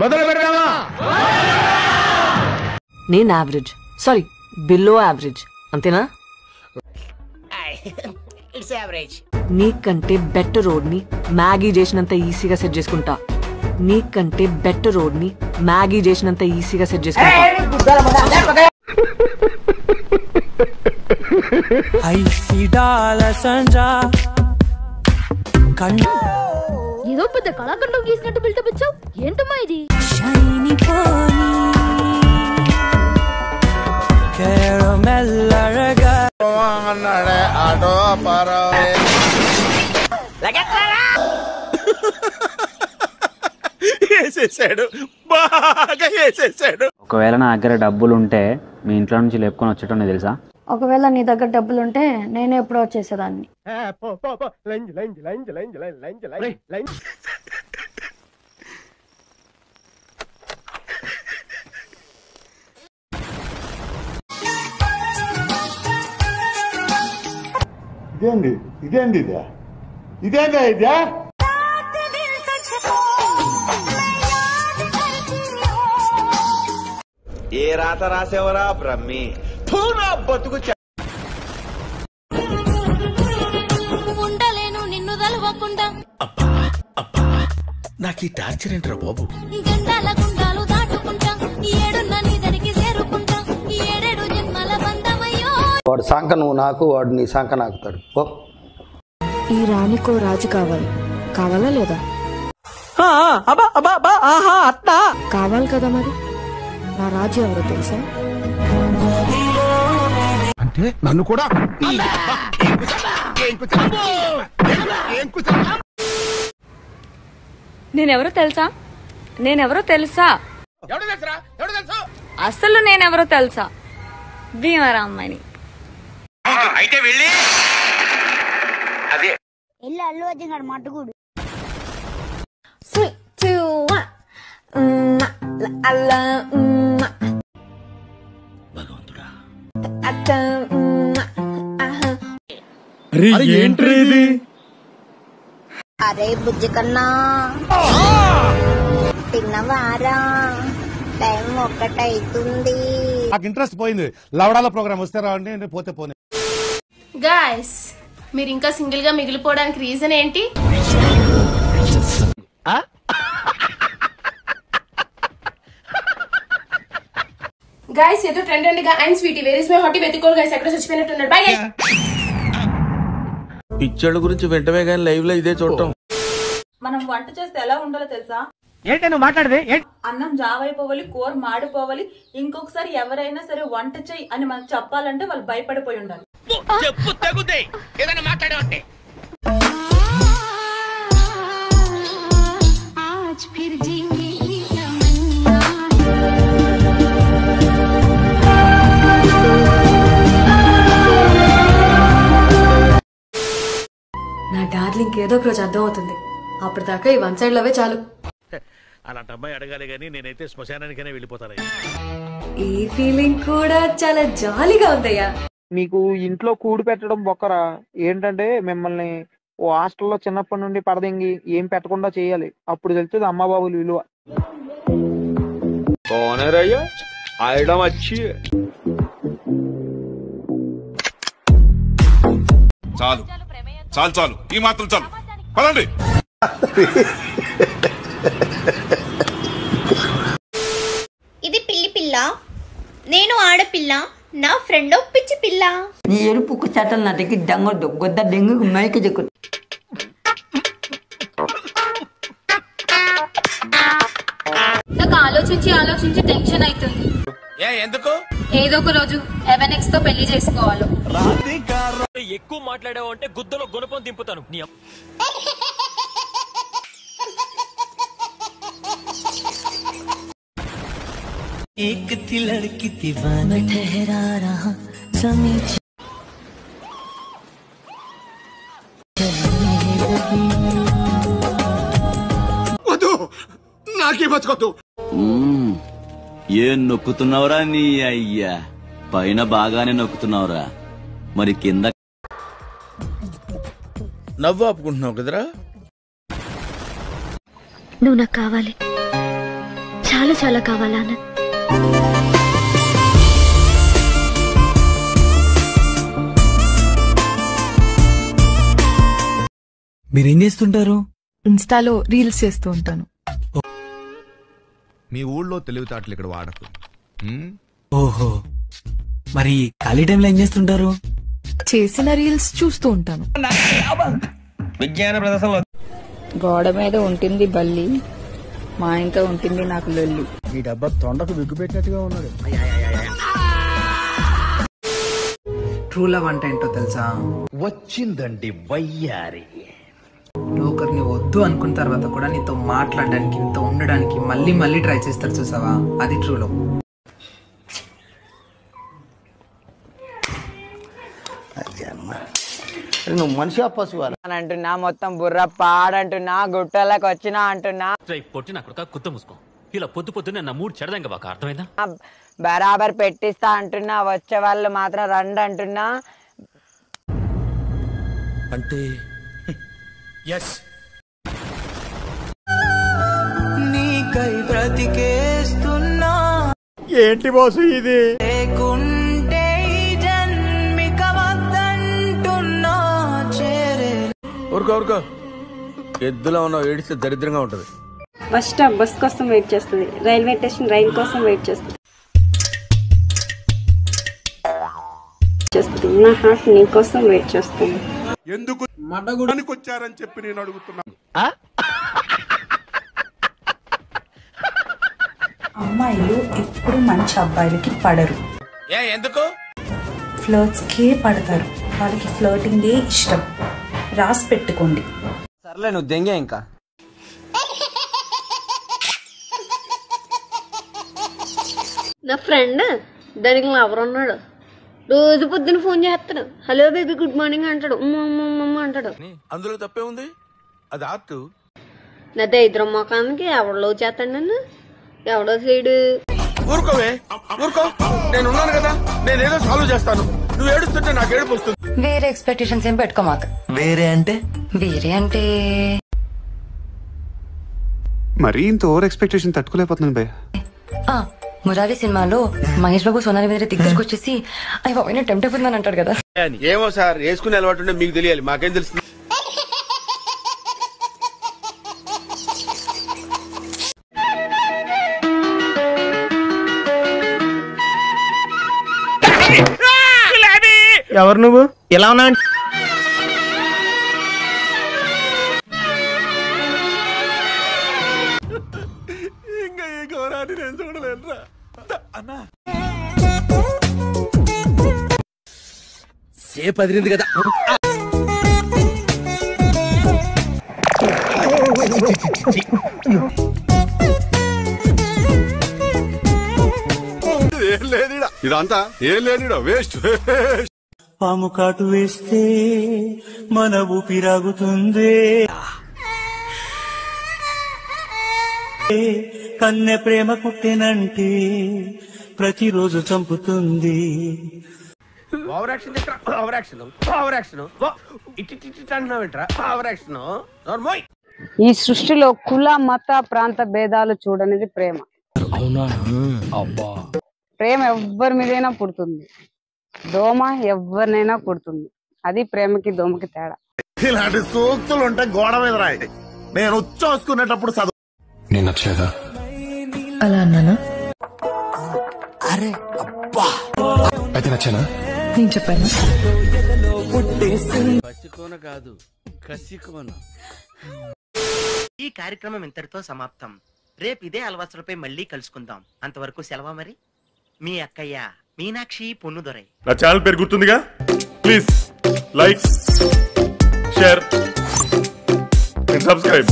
మొదలు పెడదామా? నేను యావరేజ్, సారీ బిలో యావరేజ్, అంతేనా? It's average. నీకంటే బెటర్ రోడ్ ని మ్యాగీ చేసినంత ఈజీగా సెట్ చేసుకుంటా. నీకంటే బెటర్ రోడ్ ని మ్యాగీ చేసినంత ఈజీగా సెట్ చేసుకుంటా. ఏదో పెద్ద కళాఖండం గీసినట్టు బిల్డప్ ఇచ్చావు, ఏంటమ్మా ఇది? ఒకవేళ నా దగ్గర డబ్బులు ఉంటే మీ ఇంట్లో నుంచి లేపుకొని వచ్చేటోని తెలుసా? ఒకవేళ నీ దగ్గర డబ్బులుంటే నేనే ఎప్పుడో వచ్చేసేదాన్ని. ఇదేందా ఏ రాత రాసేవరా బ్రహ్మి, నా బతుకు. ఉండలేను నిన్ను తలవకుండా. నాకు ఈ టార్చర్ ఏంట్రా బాబు? గండాల గుండాలు దాటుకుంటా, ఏడున్న నీ దరికి చేరుకుంటా, ఏడేడు జన్మల బంధమయ్యో. వాడు సంక నువ్వు నాకు, వాడు నీ సంక నాకుతాడు. ఈ రాణికో రాజు కావాలి, కావాలా లేదా? కావాలి కదా మరి. నా రాజు ఎవరో తెలుసా? అంటే నన్ను కూడా నేనెవరో తెలుసా? నేనెవరో తెలుసా? అసలు నేనెవరో తెలుసా? భీమరామ్మని. అయితే వెళ్ళి అదే ఎల్లు అల్లు అర్జున్ మట్టుకుడు. భగవంతుడా, అరే బుజ్జి కన్నా తిన్నవారా? టైం 1 అవుతుంది. నాకు ఇంట్రెస్ట్ పోయింది. లవడాల ప్రోగ్రామ్ వస్తే రావండి, పోతే పోనీ. గాయ్స్, మీరు ఇంకా సింగిల్ గా మిగిలిపోవడానికి రీజన్ ఏంటి? గాయ్స్, ఏదో ట్రెండ్ అండిగా and sweety where is my hottie వెతుకోల్ గాయ్స్, ఎక్కడ చచ్చిపోయినట్టున్నాడు. Bye guys. పిచ్చోళ్ళ గురించి వెంటనే కానీ లైవ్ లో ఇదే చూడటం. మనం వంట చేస్తే ఎలా ఉండాలో తెలుసా? ఏంటి నువ్వు మాట్లాడదే? అన్నం జావైపోవాలి, కూర మాడిపోవాలి. ఇంకొకసారి ఎవరైనా సరే వంట చెయ్యి అని మనకు చెప్పాలంటే వాళ్ళు భయపడిపోయి ఉండాలి. చెప్పు తగుదే ఏదైనా మాట్లాడావంటే. నా డార్లింగ్ ఏదో ఒక రోజు అర్థం అవుతుంది. అప్పటిదాకా ఈ వన్ సైడ్ లవే చాలు. అలాంటి అమ్మాయి అడగాలి గానీ నేనైతే శ్మశానానికైనా వెళ్ళిపోతాను. ఈ ఫీలింగ్ కూడా చాలా జాలీగా ఉందయ్యా. మీకు ఇంట్లో కూడి పెట్టడం బొక్కరా? ఏంటంటే మిమ్మల్ని ఓ హాస్టల్లో చిన్నప్పటి నుండి పడదెంగి ఏం పెట్టకుండా చేయాలి. అప్పుడు తెలుస్తుంది అమ్మ బాబుల విలువ. చాలు చాలు చాలు, ఈ మాత్రం చాలు, పదండి. ఇది పిల్లి పిల్ల, నేను ఆడపిల్ల, నా ఫ్రెండ్ పిచ్చి పిల్ల. నీ ఎరుపుకు చట్టం నా దగ్గర దంగొద్దు, గొద్ద డెంగు మైకి దిక్కు. నాకు ఆలోచించి ఆలోచించి టెన్షన్ అవుతుంది. ఎందుకు? ఏదో ఒక రోజు ఎవెనెక్స్ తో పెళ్లి చేసుకోవాలి. ఎక్కువ మాట్లాడావు అంటే గుద్దలో గుణపం దింపుతాను. వద్దు, నాకే బతకొద్దు. ఏం నొక్కుతున్నావురా నీ అయ్యా? పైన బాగానే నొక్కుతున్నావురా, మరి కింద నవ్వు ఆపుకుంటున్నావు కదరా? నువ్వు నాకు కావాలి. చాలా చాలా కావాలి ఆనంద్. మీరేం చేస్తుంటారు? ఇన్స్టాలో రీల్స్ చేస్తూ ఉంటాను. మీ ఊళ్ళో తెలివితేటలు ఇక్కడ వాడకు. ఓహో, మరి ఖాళీ టైంలో ఏం చేస్తుంటారు? చేసిన రీల్స్ చూస్తూ ఉంటాను. విజ్ఞాన ప్రదర్శనలో గోడ మీద ఉంటుంది బల్లి, మా ఆయనతో ఉంటుంది నాకు లొల్లి. ఈ డబ్బా తొండకు బిగ్గు పెట్టినట్టుగా ఉన్నాడు. ట్రూ లవ్ అంటే ఏంటో తెలుసా? వచ్చిందండి వయ్యారి. నువ్వు ఒకరిని వద్దు అనుకున్న తర్వాత కూడా నీతో మాట్లాడడానికి, నీతో ఉండడానికి మళ్ళీ మళ్ళీ ట్రై చేస్తారు చూసావా, అది ట్రూ లవ్. నువ్వు మనిషి పశువు అంటున్నా, మొత్తం బుర్ర పాడంటున్నా, గుట్టలకు వచ్చినా అంటున్నా. పొట్టిన కుత్త మూసుకో, ఇలా పొద్దు పొద్దునే నా మూడు చెడదంగా బాగా అర్థమైందా? బరాబర్ పెట్టిస్తా అంటున్నా, వచ్చే వాళ్ళు మాత్రం రండి అంటున్నా. అంటే నీకై బ్రతికేస్తున్నా. ఏంటి బాసు ఇది? లేకుంటే జన్మిక వద్దంటున్నా చేరే. ఊరుకో ఎద్దులో ఉన్నావు, ఏడిస్తే దరిద్రంగా ఉంటది. బస్ స్టాప్ బస్ కోసం వెయిట్ చేస్తుంది, రైల్వే స్టేషన్ రైలు కోసం వెయిట్ చేస్తుంది. నా హార్ట్ నీ కోసం వెయిట్ చేస్తుంది. ఎందుకు మడగుడానికి వచ్చారని చెప్పి నేను అడుగుతున్నా. అమ్మాయిలు ఎప్పుడు మంచి అబ్బాయిలకి పడరు. ఎందుకు? ఫ్లర్ట్స్ కే పడతారు. వాళ్ళకి ఫ్లర్టింగే ఇష్టం. రాసి పెట్టుకోండి. సర్లే, నువ్వు దెంగే ఇంకా. నా ఫ్రెండ్ దానికి లవర్ ఉన్నాడు. రోజు పొద్దున ఫోన్ చేస్తాడు, హలో బేబీ గుడ్ మార్నింగ్ అంటాడు, అంటాడు. అందులో తప్పే ఉంది, అది ఆర్ట్. నా దరిద్రం మొఖానికి ఎవడో చేస్తాడు నన్ను, ఎవడో సైడు. ఊరుకోవే, ఊరుకో, నేను ఉన్నాను కదా, నేనేదో సాల్వ్ చేస్తాను. నువ్వు ఏడుస్తుంటే నాకు ఏడుపు వస్తుంది. వేరే ఎక్స్పెక్టేషన్స్ ఏం పెట్టుకోమాక. వేరే అంటే మరీ ఇంత ఓవర్ ఎక్స్పెక్టేషన్ తట్టుకోలేకపోతున్నాను భయ. మురారి సినిమాలో మహేష్ బాబు సోనాలి మీద దగ్గరకు వచ్చేసి అవి బాబు టెంప్ట్ అయిపోతుందని అంటాడు కదా. ఏమో సార్, వేసుకునే అలవాటు ఉంటే మీకు తెలియాలి, మాకేం తెలుస్తుంది. ఎవరు నువ్వు? ఎలా ఉన్నా? ఇంకా ఏ గౌరాన్ని నేను చూడలేనురా అన్నా. సేపు అదిరింది కదా. ఏం లేనిడా ఇదంతా, ఏం లేనిడా వేస్ట్. పాము కాటు వేస్తే మన ఊపిరాగుతుంది, కన్నె ప్రేమ కుట్టెనంటే ప్రతిరోజు చంపుతుంది. Over action over action over action ఇటు అంటున్నావేంట్రా? Over action. ఈ సృష్టిలో కుల మత ప్రాంత భేదాలు చూడనిది ప్రేమ. అవునా? అబ్బా, ప్రేమ ఎవ్వరి మీదైనా పుడుతుంది, దోమ ఎవరినైనా పుడుతుంది. అది ప్రేమకి దోమకి తేడా. ఇలాంటి సూక్తులు ఉంటే గోడ మీద రాయి. నేను వచ్చేసుకునేటప్పుడు చదువు. నేను నచ్చలేదా? అలా అన్నానా? అరే అబ్బా, అయితే నచ్చానా? నేను చెప్పాను. కసికోన కాదు, కసికోన. ఈ కార్యక్రమం ఇంతటితో సమాప్తం. రేపు ఇదే అలవాసులపై మళ్ళీ కలుసుకుందాం. అంతవరకు సెలవా మరి. మీ అక్కయ్య మీనాక్షి పొన్నుదొరై. నా ఛానల్ పేరు గుర్తుందిగా? Please like, share and subscribe.